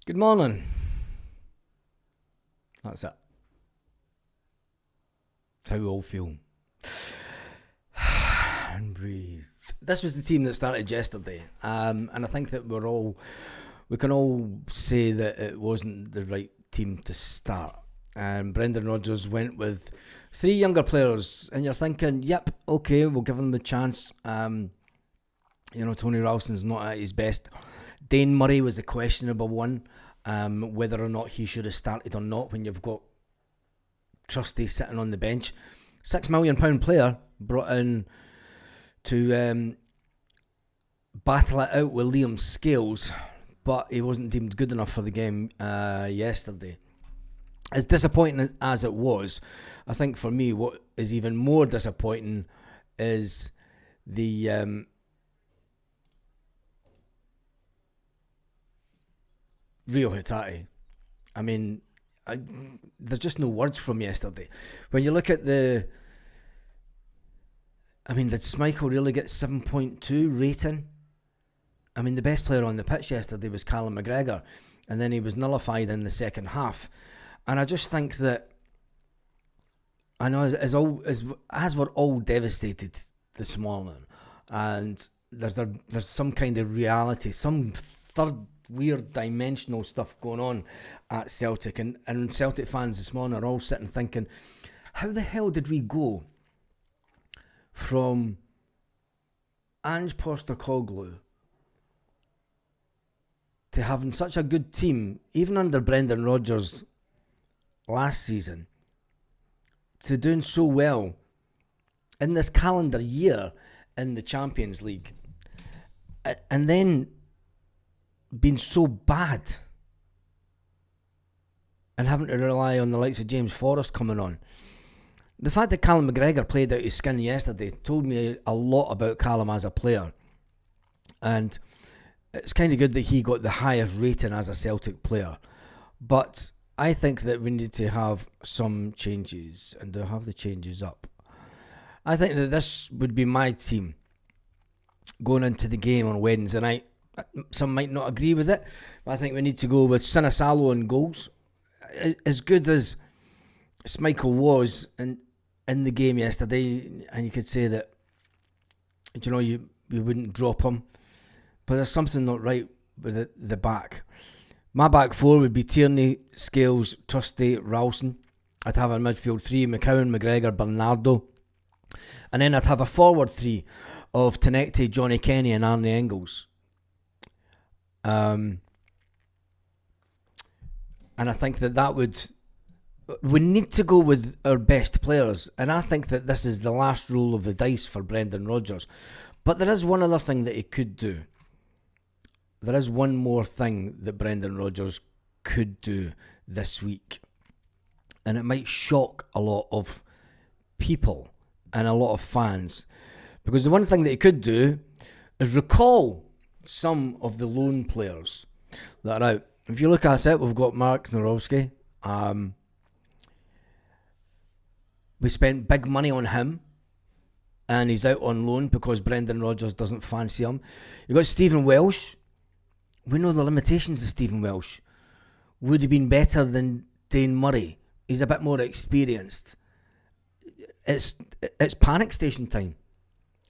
Good morning. That's it. That's how we all feel. And breathe. This was the team that started yesterday, and I think that we can all say that it wasn't the right team to start. Brendan Rodgers went with three younger players, and you're thinking, yep, okay, we'll give them the chance. Tony Ralston's not at his best. Dane Murray was the questionable one, whether or not he should have started or not when you've got Trusty sitting on the bench. £6 million player brought in to battle it out with Liam Scales, but he wasn't deemed good enough for the game yesterday. As disappointing as it was, I think for me what is even more disappointing is the Rio Hatate. I mean, there's just no words from yesterday. When you look at did Schmeichel really get 7.2 rating? I mean, the best player on the pitch yesterday was Callum McGregor, and then he was nullified in the second half. And I just think that, I know as we're all devastated this morning, and there's some kind of reality, some third weird dimensional stuff going on at Celtic, and Celtic fans this morning are all sitting thinking, how the hell did we go from Ange Postecoglou to having such a good team, even under Brendan Rodgers last season, to doing so well in this calendar year in the Champions League, and then been so bad and having to rely on the likes of James Forrest coming on. The fact that Callum McGregor played out his skin yesterday told me a lot about Callum as a player, and it's kind of good that he got the highest rating as a Celtic player. But I think that we need to have some changes, and to have the changes up. I think that this would be my team going into the game on Wednesday night. Some might not agree with it, but I think we need to go with Sinisalo in goals. As good as Schmeichel was in the game yesterday, and you could say that, you wouldn't drop him, but there's something not right with the back. My back four would be Tierney, Scales, Trusty, Ralston. I'd have a midfield three, McCowan, McGregor, Bernardo. And then I'd have a forward three of Tenecte, Johnny Kenny and Arnie Engels. And I think that we need to go with our best players, and I think that this is the last roll of the dice for Brendan Rodgers. But there is one other thing that he could do. There is one more thing that Brendan Rodgers could do this week, and it might shock a lot of people and a lot of fans, because the one thing that he could do is recall some of the loan players that are out. If you look at it, we've got Mark Norowski. We spent big money on him, and he's out on loan because Brendan Rodgers doesn't fancy him. You've got Stephen Welsh. We know the limitations of Stephen Welsh. Would he been better than Dane Murray? He's a bit more experienced. It's panic station time.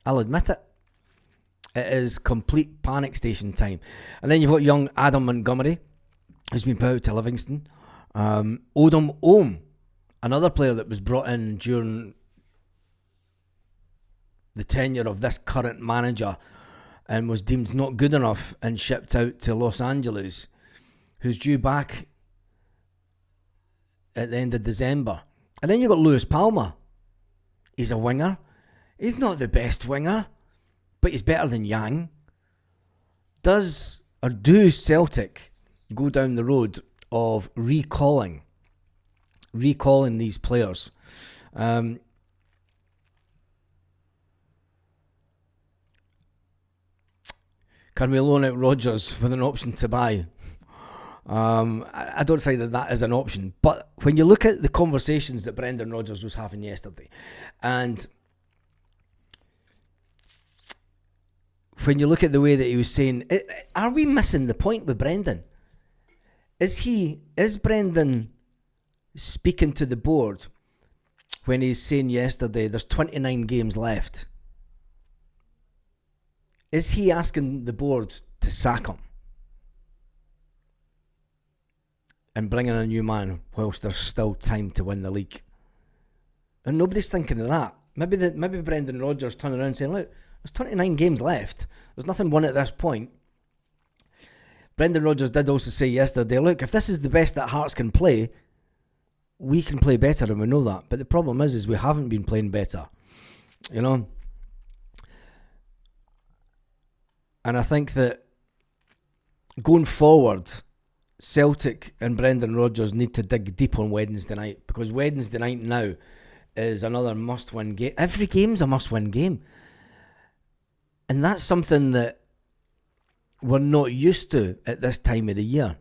I'll admit it. It is complete panic station time. And then you've got young Adam Montgomery, who's been put out to Livingston. Odom Ohm, another player that was brought in during the tenure of this current manager and was deemed not good enough and shipped out to Los Angeles, who's due back at the end of December. And then you've got Lewis Palmer. He's a winger. He's not the best winger, but he's better than Yang. Do Celtic go down the road of recalling these players? Can we loan out Rodgers with an option to buy? I don't think that is an option. But when you look at the conversations that Brendan Rodgers was having yesterday, and when you look at the way that he was saying, are we missing the point with Brendan? Is Brendan speaking to the board when he's saying yesterday there's 29 games left? Is he asking the board to sack him and bring in a new man whilst there's still time to win the league? And nobody's thinking of that. Maybe Brendan Rodgers turning around and saying, look, there's 29 games left. There's nothing won at this point. Brendan Rodgers did also say yesterday, look, if this is the best that Hearts can play, we can play better, and we know that. But the problem is we haven't been playing better. You know? And I think that going forward, Celtic and Brendan Rodgers need to dig deep on Wednesday night, because Wednesday night now is another must-win game. Every game's a must-win game. And that's something that we're not used to at this time of the year.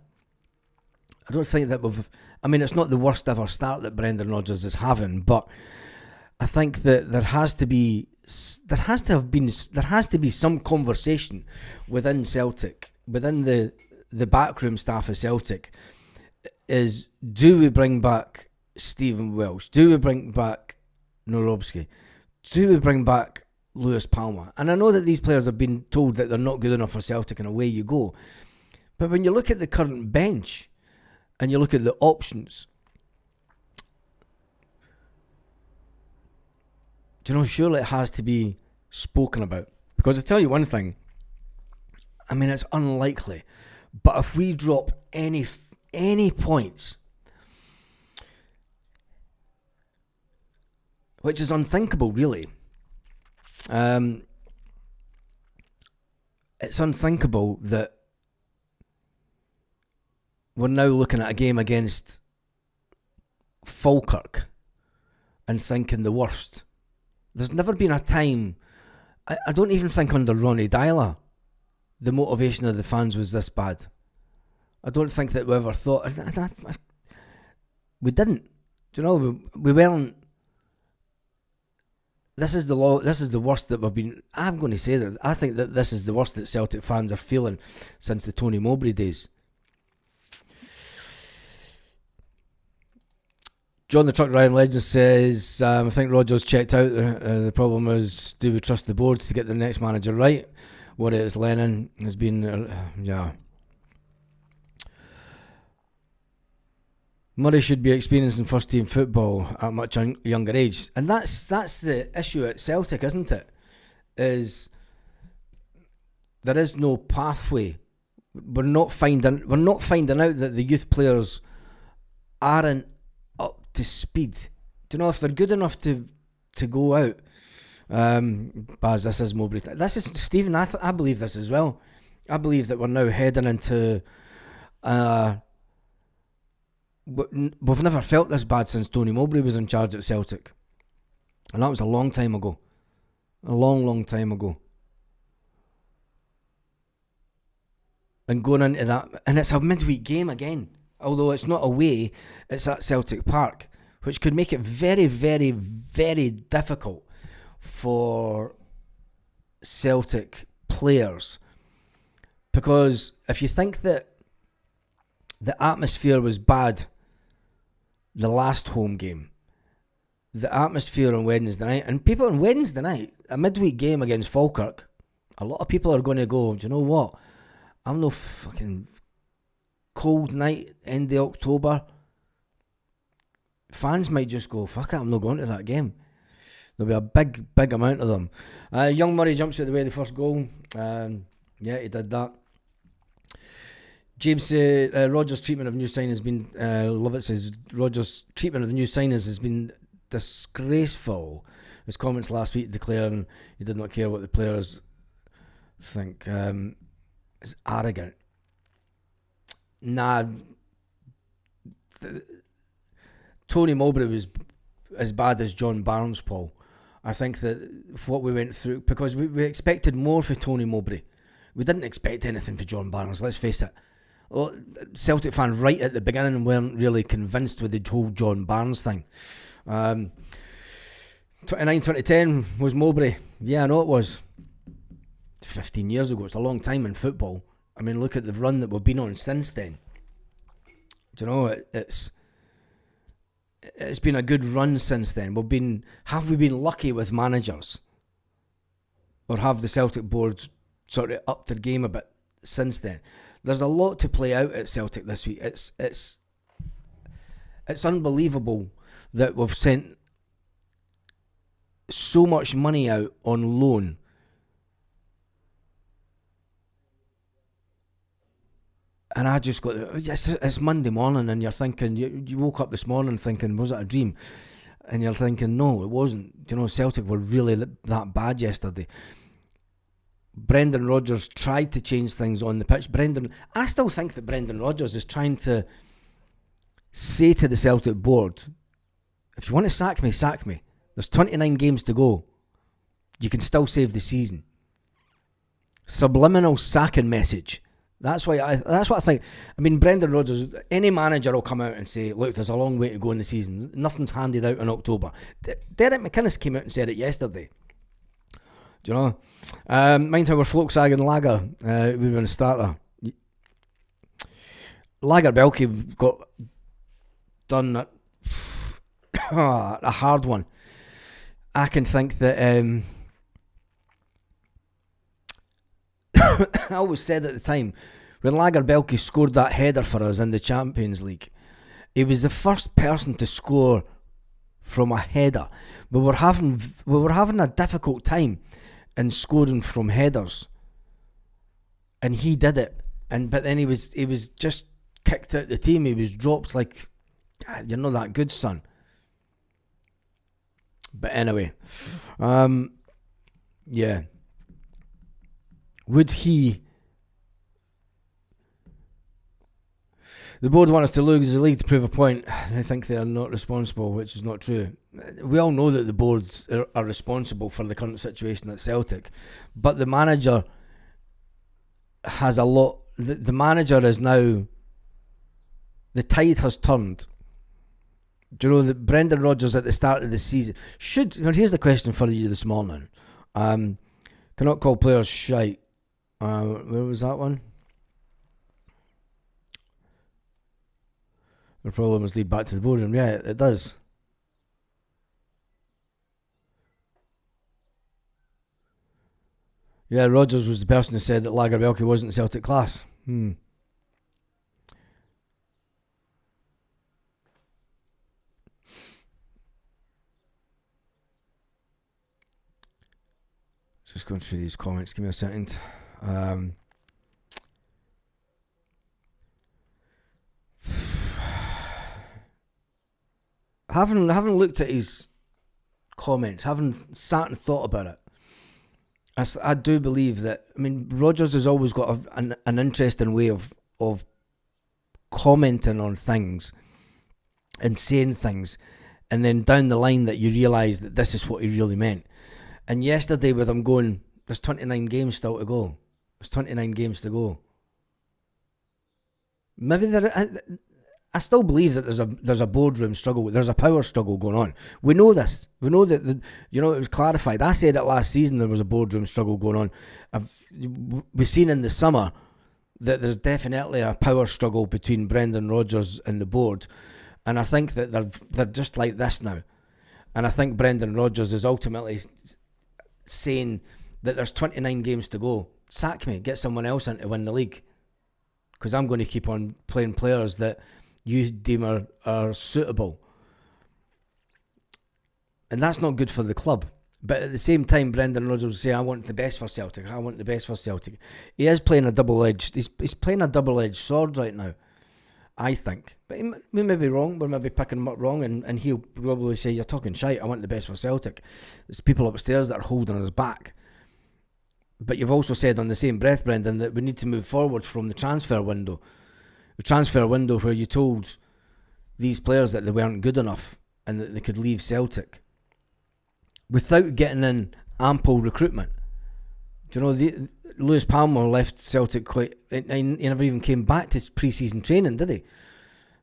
I don't think that it's not the worst ever start that Brendan Rodgers is having, but I think that there has to be some conversation within Celtic, within the backroom staff of Celtic, is do we bring back Stephen Welsh? Do we bring back Norobski? Do we bring back Lewis Palmer? And I know that these players have been told that they're not good enough for Celtic, and away you go. But when you look at the current bench and you look at the options, do you know, surely it has to be spoken about. Because I tell you one thing, I mean, it's unlikely, but if we drop any points, which is unthinkable, really. It's unthinkable that we're now looking at a game against Falkirk and thinking the worst. There's never been a time, I don't even think under Ronnie Dyler, the motivation of the fans was this bad. I don't think that we ever thought, we didn't. Do you know, we weren't. This is the worst that we've been. I'm going to say that I think that this is the worst that Celtic fans are feeling since the Tony Mowbray days. John the Truck Ryan Legend says, I think Rodgers checked out. The problem is, do we trust the board to get the next manager right? What it is, Lennon has been, Murray should be experiencing first team football at a much younger age, and that's the issue at Celtic, isn't it? Is there is no pathway. We're not finding out that the youth players aren't up to speed. Do you know if they're good enough to go out? Baz, this is Mowbray. This is Stephen. I believe this as well. I believe that we're now heading into. We've never felt this bad since Tony Mowbray was in charge at Celtic, and that was a long time ago. A long time ago. And going into that, and it's a midweek game again. Although it's not away, it's at Celtic Park, which could make it very, very, very difficult for Celtic players. Because if you think that the atmosphere was bad the last home game, the atmosphere on Wednesday night, and people on Wednesday night, a midweek game against Falkirk, a lot of people are going to go, do you know what? I'm no fucking cold night, end of October. Fans might just go, fuck it, I'm not going to that game. There'll be a big amount of them. Young Murray jumps out the way of the first goal. Yeah, he did that. James Rodgers' treatment of new signings has been, Lovett says, Rodgers' treatment of the new signings has been disgraceful. His comments last week declaring he did not care what the players think is arrogant. Nah, Tony Mowbray was as bad as John Barnes, Paul. I think that what we went through, because we expected more for Tony Mowbray. We didn't expect anything for John Barnes, let's face it. Well, Celtic fans right at the beginning weren't really convinced with the whole John Barnes thing. 2009-2010 was Mowbray. Yeah, I know it was. 15 years ago. It's a long time in football. I mean, look at the run that we've been on since then. Do you know, it's been a good run since then. Have we been lucky with managers? Or have the Celtic board sort of upped their game a bit since then? There's a lot to play out at Celtic this week. It's unbelievable that we've sent so much money out on loan. And I just got, it's Monday morning and you're thinking, you woke up this morning thinking, was it a dream? And you're thinking, no, it wasn't. You know, Celtic were really that bad yesterday. Brendan Rodgers tried to change things on the pitch. I still think that Brendan Rodgers is trying to say to the Celtic board, if you want to sack me, sack me. There's 29 games to go. You can still save the season. Subliminal sacking message. That's what I think. I mean, Brendan Rodgers, any manager will come out and say, look, there's a long way to go in the season. Nothing's handed out in October. Derek McInnes came out and said it yesterday. Do you know? Mind how we're Folkshagen Lager. We were in a starter. Lager Belky got done a hard one. I can think that I always said at the time, when Lager Belky scored that header for us in the Champions League, he was the first person to score from a header. We were having a difficult time in scoring from headers, and he did it. But then he was just kicked out the team. He was dropped like, you're not that good, son. But anyway, yeah. Would he? The board want us to lose the league to prove a point. They think they are not responsible, which is not true. We all know that the boards are responsible for the current situation at Celtic, but the manager has a lot. The manager is now. The tide has turned. Do you know that Brendan Rodgers at the start of the season here's the question for you this morning. Cannot call players shite. Where was that one? The problem is lead back to the boardroom. Yeah, it does. Yeah, Rodgers was the person who said that Lager Belky wasn't Celtic class. Just going through these comments. Give me a second. Having looked at his comments, having sat and thought about it, I do believe that. I mean, Rodgers has always got an interesting way of commenting on things and saying things, and then down the line that you realise that this is what he really meant. And yesterday with him going, there's 29 games still to go. There's 29 games to go. Maybe I still believe that there's a boardroom struggle. There's a power struggle going on. We know this. We know that it was clarified. I said it last season. There was a boardroom struggle going on. We've seen in the summer that there's definitely a power struggle between Brendan Rodgers and the board, and I think that they're just like this now. And I think Brendan Rodgers is ultimately saying that there's 29 games to go. Sack me, get someone else in to win the league, because I'm going to keep on playing players that you deem are suitable. And that's not good for the club. But at the same time, Brendan Rodgers will say, I want the best for Celtic. I want the best for Celtic. He is playing a double-edged... He's playing a double-edged sword right now, I think. But we may be wrong. We're maybe picking him up wrong. And he'll probably say, you're talking shite. I want the best for Celtic. There's people upstairs that are holding us back. But you've also said on the same breath, Brendan, that we need to move forward from the transfer window. The transfer window where you told these players that they weren't good enough and that they could leave Celtic without getting in ample recruitment. Do you know, Lewis Palmer left Celtic he never even came back to pre-season training, did he?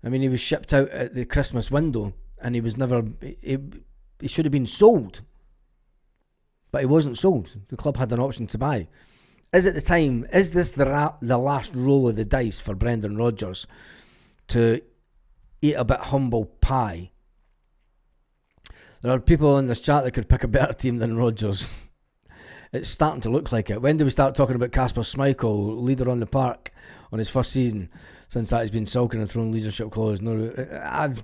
I mean, he was shipped out at the Christmas window and he was never... He should have been sold. But he wasn't sold. The club had an option to buy. At the time, is this the last roll of the dice for Brendan Rodgers to eat a bit humble pie. There are people in this chat that could pick a better team than Rodgers. It's starting to look like it. When do we start talking about Kasper Schmeichel, leader on the park, on his first season? Since that, he's been sulking and throwing leadership clause. No, I've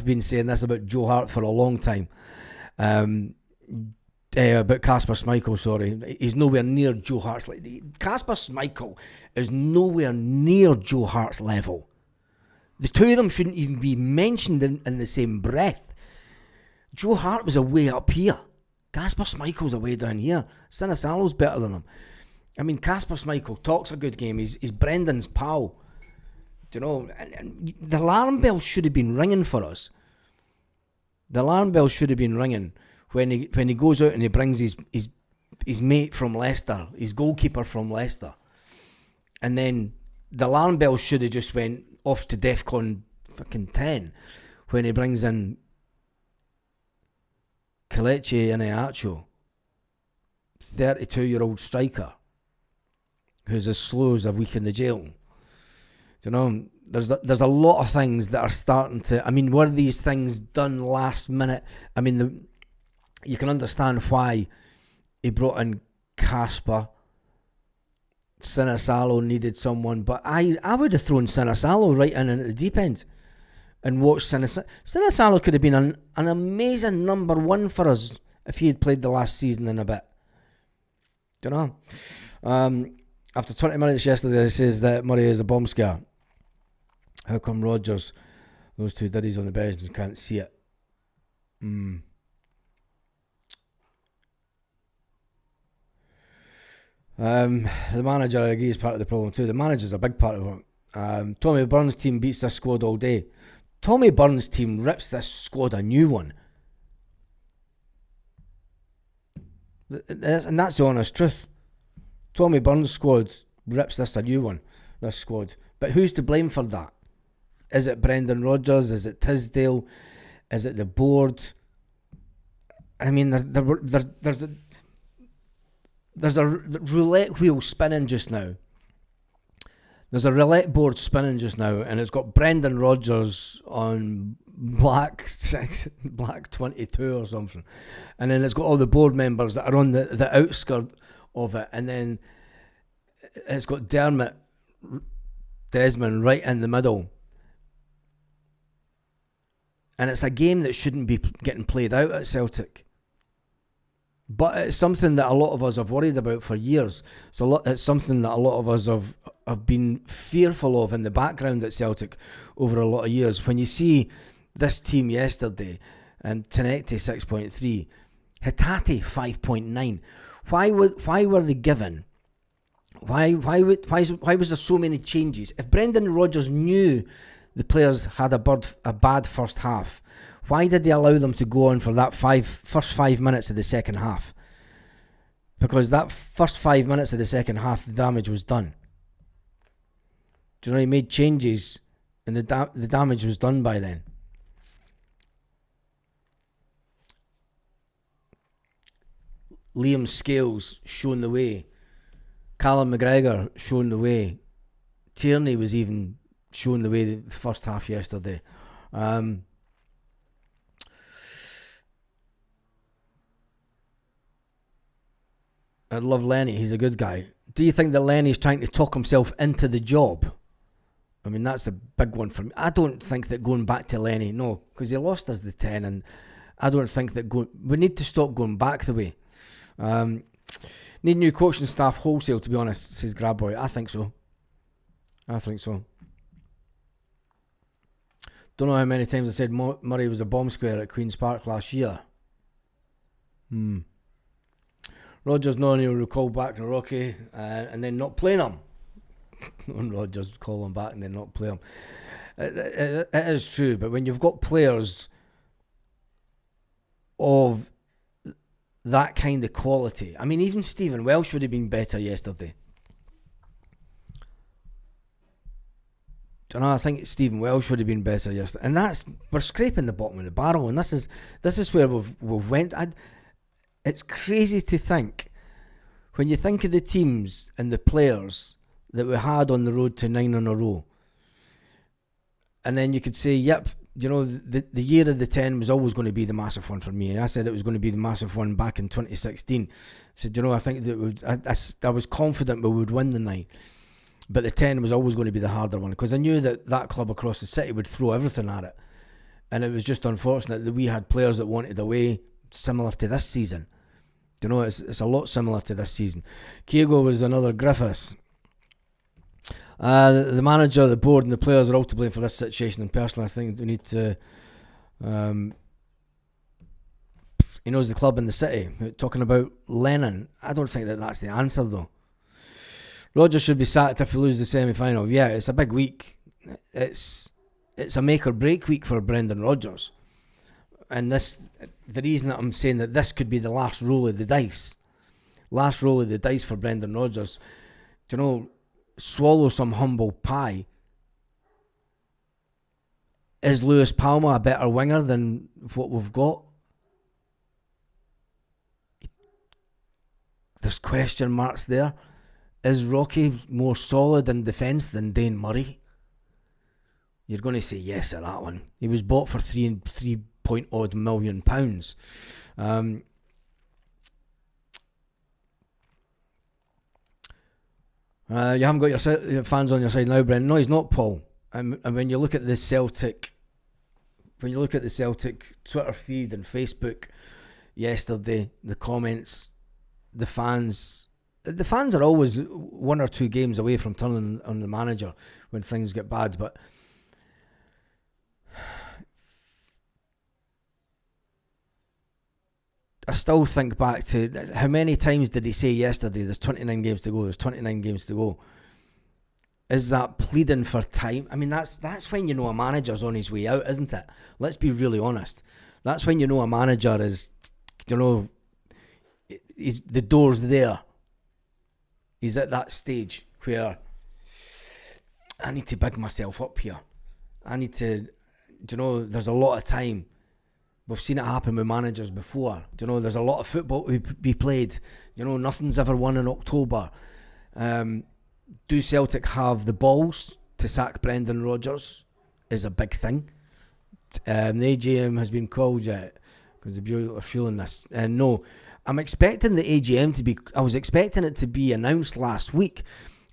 been saying this about Joe Hart for a long time. About Kasper Schmeichel, sorry. He's nowhere near Joe Hart's level. Kasper Schmeichel is nowhere near Joe Hart's level. The two of them shouldn't even be mentioned in the same breath. Joe Hart was a way up here. Kasper Schmeichel's a way down here. Sinisalo's better than him. I mean, Kasper Schmeichel talks a good game. He's Brendan's pal. Do you know? And the alarm bell should have been ringing for us. The alarm bell should have been ringing when he goes out and he brings his mate from Leicester, his goalkeeper from Leicester. And then the alarm bell should have just went off to DEFCON fucking 10 when he brings in Kelechi Iheanacho, 32-year-old striker who's as slow as a week in the jail. Do you know, there's a lot of things that are starting to... I mean, were these things done last minute? I mean, you can understand why he brought in Kasper. Sinisalo needed someone, but I would have thrown Sinisalo right in at the deep end and watched Sinisalo. Sinisalo could have been an amazing number one for us if he had played the last season in a bit. Do you know? After 20 minutes yesterday, it says that Murray is a bomb scare. How come Rodgers, those two diddies on the bench, and can't see it? The manager, I agree, is part of the problem too. The manager's a big part of it. Tommy Burns' team beats this squad all day. Tommy Burns' team rips this squad a new one. And that's the honest truth. Tommy Burns' squad rips this a new one, this squad. But who's to blame for that? Is it Brendan Rodgers? Is it Tisdale? Is it the board? I mean, there's a roulette wheel spinning just now. There's a roulette board spinning just now, and it's got Brendan Rodgers on black 22 or something. And then it's got all the board members that are on the outskirt of it. And then it's got Desmond right in the middle. And it's a game that shouldn't be getting played out at Celtic. But it's something that a lot of us have worried about for years. It's something that a lot of us have been fearful of in the background at Celtic over a lot of years. When you see this team yesterday, and Tenecte 6.3, Hatate 5.9, why were they given? Why was there so many changes? If Brendan Rodgers knew the players had a bad first half, why did he allow them to go on for that first 5 minutes of the second half? Because that first 5 minutes of the second half, the damage was done. Do you know, he made changes and the damage was done by then. Liam Scales showing the way. Callum McGregor showing the way. Tierney was even showing the way the first half yesterday. I love Lenny. He's a good guy. Do you think that Lenny's trying to talk himself into the job? I mean, that's the big one for me. I don't think that going back to Lenny, no, because he lost us the 10, and I don't think that we need to stop going back the way. Need new coaching staff wholesale, to be honest, says Grabboy. I think so. Don't know how many times I said Murray was a bomb square at Queen's Park last year. Rodgers knowing he'll recall back to Rocky and then not playing him. On Rodgers call him back and then not play him. It is true, but when you've got players of that kind of quality, I mean, even Stephen Welsh would have been better yesterday. I think Stephen Welsh would have been better yesterday, and we're scraping the bottom of the barrel, and this is where we've went. It's crazy to think, when you think of the teams and the players that we had on the road to 9 in a row, And then you could say, yep, the year of the 10 was always going to be the massive one for me. I said it was going to be the massive one back in 2016. I said, I think that I was confident we would win the 9. But the 10 was always going to be the harder one, because I knew that club across the city would throw everything at it. And it was just unfortunate that we had players that wanted away, similar to this season. It's a lot similar to this season. Kyogo was another Griffiths. The manager, the board, and the players are all to blame for this situation. And personally, I think we need to. He knows the club and the city. Talking about Lennon, I don't think that's the answer though. Rodgers should be sacked if we lose the semi-final. Yeah, it's a big week. It's a make or break week for Brendan Rodgers. And the reason that I'm saying that this could be the last roll of the dice for Brendan Rodgers, swallow some humble pie. Is Lewis Palma a better winger than what we've got? There's question marks there. Is Rocky more solid in defence than Dane Murray? You're going to say yes at that one. He was bought for £3 point odd million. You haven't got your fans on your side now, Brendan. No, he's not, Paul. And when you look at the Celtic, Twitter feed and Facebook yesterday, the comments, the fans are always 1 or 2 games away from turning on the manager when things get bad, but I still think back to how many times did he say yesterday, there's 29 games to go. Is that pleading for time? I mean, that's when you know a manager's on his way out, isn't it? Let's be really honest. That's when you know a manager is, the door's there. He's at that stage where I need to big myself up here. I need to, there's a lot of time. We've seen it happen with managers before. There's a lot of football to be played. Nothing's ever won in October. Do Celtic have the balls to sack Brendan Rodgers? Is a big thing. The AGM has been called yet because the are feeling this. No, I'm expecting the AGM to be. I was expecting it to be announced last week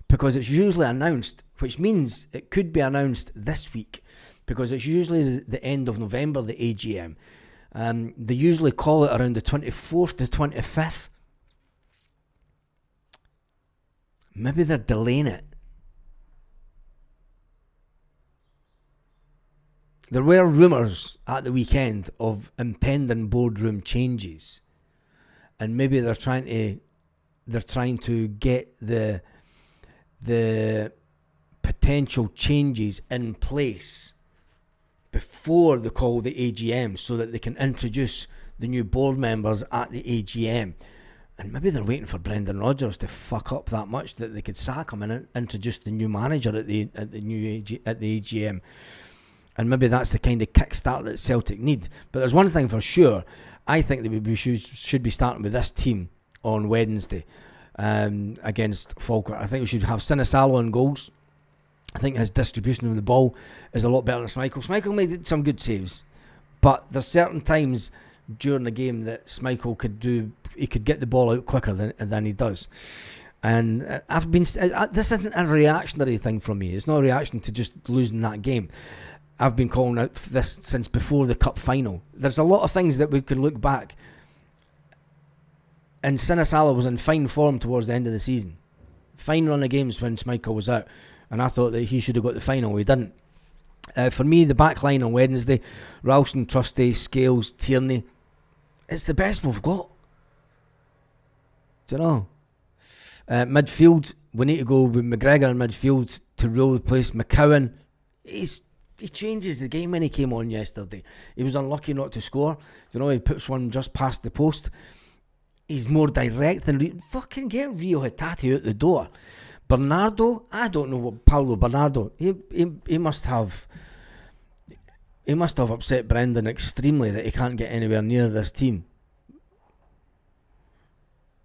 because it's usually announced, which means it could be announced this week because it's usually the end of November, the AGM. They usually call it around the 24th to 25th. Maybe they're delaying it. There were rumours at the weekend of impending boardroom changes, and maybe they're trying to get the potential changes in place before they call the AGM so that they can introduce the new board members at the AGM. And maybe they're waiting for Brendan Rodgers to fuck up that much that they could sack him and introduce the new manager at the AGM. And maybe that's the kind of kickstart that Celtic need. But there's one thing for sure. I think that we should be starting with this team on Wednesday against Falkirk. I think we should have Sinisalo on goals. I think his distribution of the ball is a lot better than Schmeichel. Schmeichel made some good saves, but there's certain times during the game that Schmeichel could do. He could get the ball out quicker than he does. And this isn't a reactionary thing from me. It's not a reaction to just losing that game. I've been calling out this since before the cup final. There's a lot of things that we can look back. And Sinisalo was in fine form towards the end of the season. Fine run of games when Schmeichel was out. And I thought that he should have got the final. He didn't. For me, the back line on Wednesday, Ralston, Trusty, Scales, Tierney, it's the best we've got. Do you know? Midfield, we need to go with McGregor in midfield to rule the place. McCowan, he changes the game when he came on yesterday. He was unlucky not to score. You know, he puts one just past the post. He's more direct than fucking get Rio Hatate out the door. Bernardo, I don't know what Paulo Bernardo. He must have upset Brendan extremely that he can't get anywhere near this team.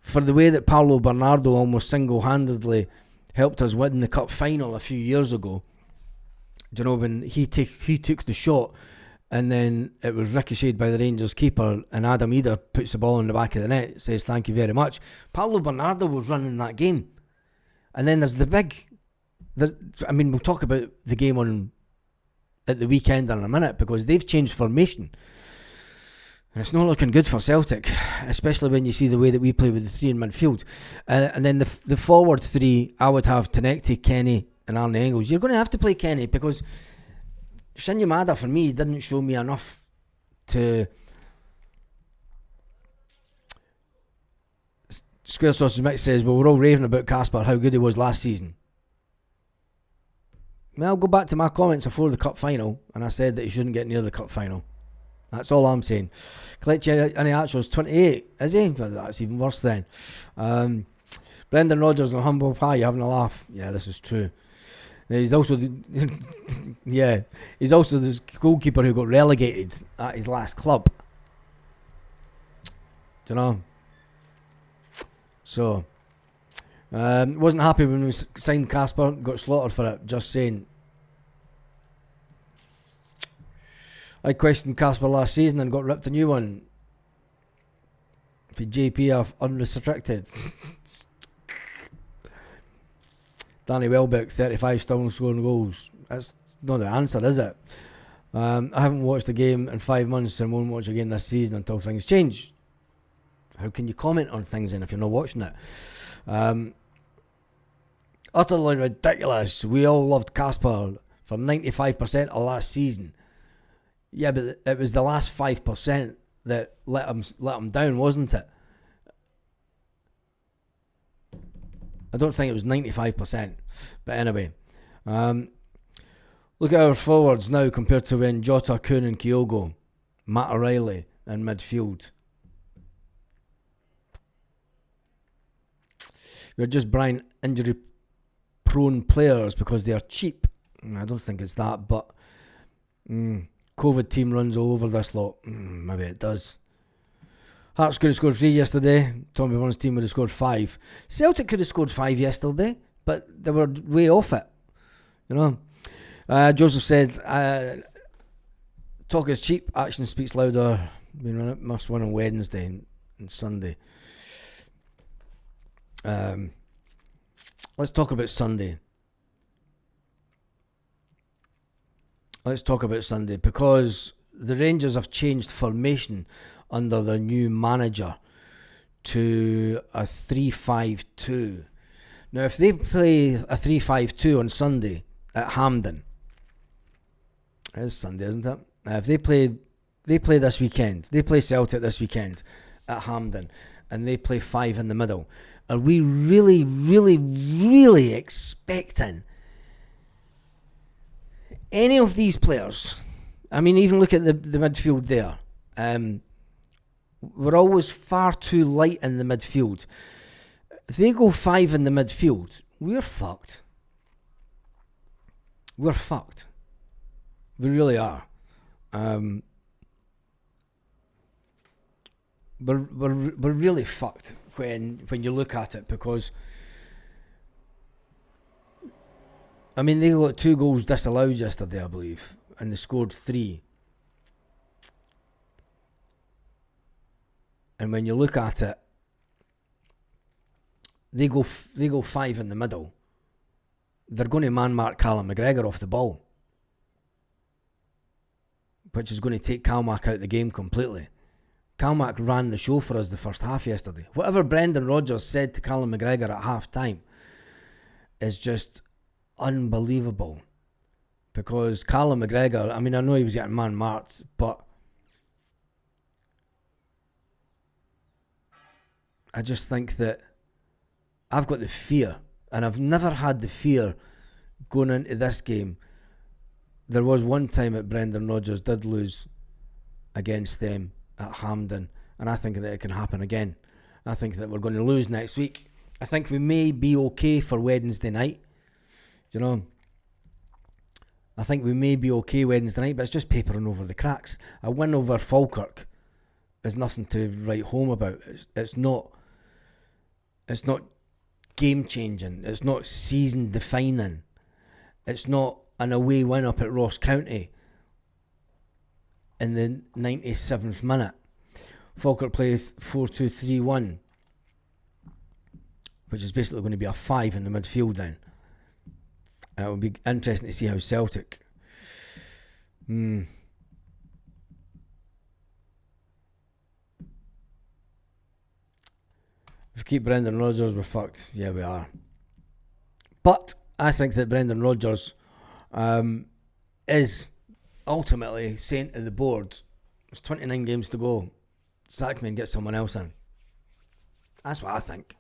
For the way that Paulo Bernardo almost single-handedly helped us win the cup final a few years ago, Do you know when he took the shot, and then it was ricocheted by the Rangers keeper, and Adam Eder puts the ball in the back of the net, says thank you very much. Paolo Bernardo was running that game. And then there's we'll talk about the game at the weekend in a minute, because they've changed formation. And it's not looking good for Celtic, especially when you see the way that we play with the three in midfield. And then the forward three, I would have Tenecti, Kenny and Arne Engels. You're going to have to play Kenny, because Shinya Mada, for me, didn't show me enough to... Square Sausage Mix says, well, we're all raving about Kasper, how good he was last season. Well, I'll go back to my comments before the cup final, and I said that he shouldn't get near the cup final. That's all I'm saying. Kelechi Iheanacho's 28, is he? Well, that's even worse then. Brendan Rodgers and Humble Pie, you having a laugh? Yeah, this is true. He's also he's also this goalkeeper who got relegated at his last club. Don't know. So, wasn't happy when we signed Kasper, got slaughtered for it, just saying. I questioned Kasper last season and got ripped a new one. For JP unrestricted. Danny Welbeck, 35, still scoring goals. That's not the answer, is it? I haven't watched a game in 5 months and won't watch again this season until things change. How can you comment on things then if you're not watching it? Utterly ridiculous. We all loved Kasper for 95% of last season. Yeah, but it was the last 5% that let him down, wasn't it? I don't think it was 95%. But anyway, look at our forwards now compared to when Jota, Kuhn and Kyogo, Matt O'Reilly in midfield. We're just buying injury-prone players because they are cheap. I don't think it's that, but COVID team runs all over this lot. Maybe it does. Hearts could have scored 3 yesterday. Tommy Burns' team would have scored 5. Celtic could have scored 5 yesterday, but they were way off it. You know. Joseph said, talk is cheap, action speaks louder. We must win on Wednesday and Sunday. Let's talk about Sunday. Because the Rangers have changed formation under their new manager to a 3-5-2. Now, if they play a 3-5-2 on Sunday at Hampden, it is Sunday, isn't it? If they play this weekend, they play Celtic this weekend at Hampden, and they play 5 in the middle. Are we really, really, really expecting any of these players? I mean, even look at the midfield there. We're always far too light in the midfield. If they go 5 in the midfield, we're fucked. We're fucked. We really are. We're really fucked when you look at it, because I mean, they got 2 goals disallowed yesterday, I believe, and they scored 3. And when you look at it, they go 5 in the middle. They're going to man-mark Callum McGregor off the ball, which is going to take Calmac out of the game completely. Calmac ran the show for us the first half yesterday. Whatever Brendan Rodgers said to Callum McGregor at half-time is just unbelievable. Because Callum McGregor, I mean, I know he was getting man-marked, but I just think that I've got the fear, and I've never had the fear going into this game. There was one time that Brendan Rodgers did lose against them at Hampden, and I think that it can happen again. I think that we're going to lose next week. I think we may be okay for Wednesday night. Do you know? I think we may be okay Wednesday night, but it's just papering over the cracks. A win over Falkirk is nothing to write home about. It's not game changing. It's not season defining. It's not an away win up at Ross County in the 97th minute. Falkirk play 4-2-3-1, which is basically going to be a 5 in the midfield then. It will be interesting to see how Celtic... We keep Brendan Rodgers, we're fucked. Yeah, we are. But I think that Brendan Rodgers is ultimately saying to the board, there's 29 games to go, sack me and get someone else in. That's what I think.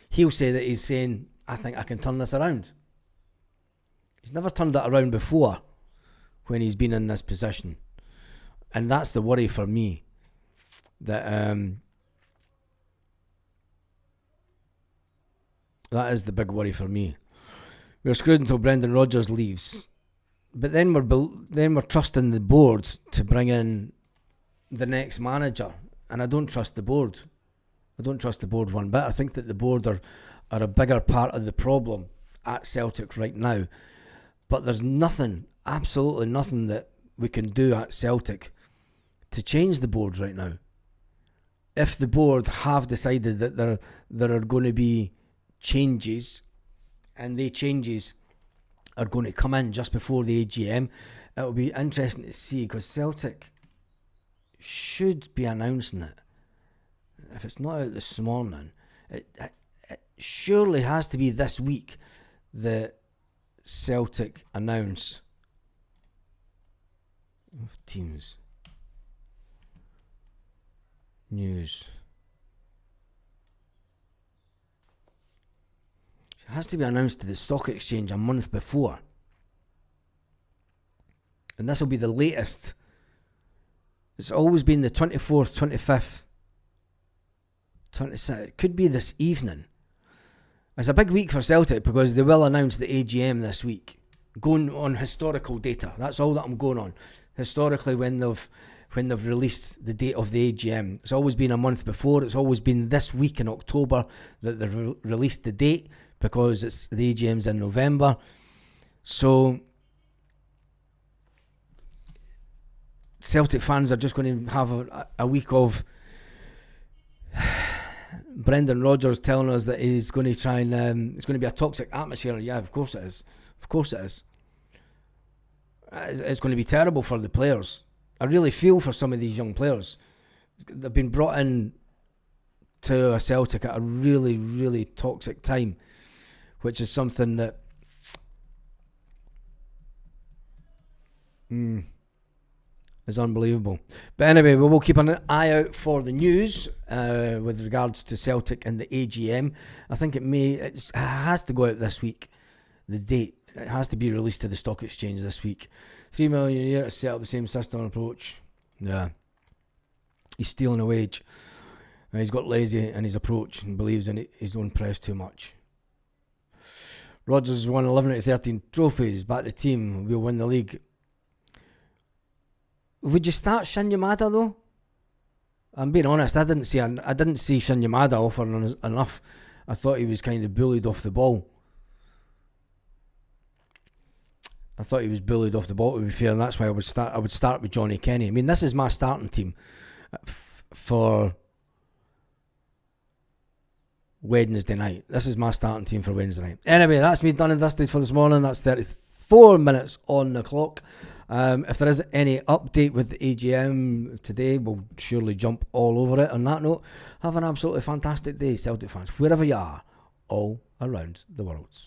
He'll say that he's saying, I think I can turn this around. He's never turned it around before when he's been in this position. And that's the worry for me. That that is the big worry for me. We're screwed until Brendan Rodgers leaves. But then we're trusting the board to bring in the next manager. And I don't trust the board. I don't trust the board one bit. I think that the board are a bigger part of the problem at Celtic right now. But there's nothing, absolutely nothing that we can do at Celtic to change the board right now. If the board have decided that there are going to be changes, and the changes are going to come in just before the AGM, it'll be interesting to see, because Celtic should be announcing it. If it's not out this morning, it surely has to be this week that Celtic announce teams news. It has to be announced to the stock exchange a month before, and this will be the latest. It's always been the 24th, 25th, 26th. It could be this evening. It's a big week for Celtic because they will announce the AGM this week. Going on historical data. That's all that I'm going on. Historically, when they've released the date of the AGM, it's always been a month before. It's always been this week in October that they've released the date, because it's the AGM's in November. So Celtic fans are just going to have a week of Brendan Rodgers telling us that he's going to try and it's going to be a toxic atmosphere. Yeah, of course it is. Of course it is. It's going to be terrible for the players. I really feel for some of these young players. They've been brought in to a Celtic at a really, really toxic time, which is something that is unbelievable. But anyway, we will keep an eye out for the news with regards to Celtic and the AGM. I think it has to go out this week. The date, it has to be released to the stock exchange this week. 3 million a year to set up the same system and approach. Yeah, he's stealing a wage. He's got lazy in his approach and believes in his own press too much. Rodgers won 11 out of 13 trophies. Back to the team. We'll win the league. Would you start Shin Yamada though? I'm being honest. I didn't see Shin Yamada offering enough. I thought he was kind of bullied off the ball. To be fair, and that's why I would start with Johnny Kenny. I mean, this is my starting team for Wednesday night. This is my starting team for Wednesday night. Anyway, that's me done and dusted for this morning. That's 34 minutes on the clock. If there is any update with the AGM today, we'll surely jump all over it. On that note, have an absolutely fantastic day, Celtic fans, wherever you are, all around the world.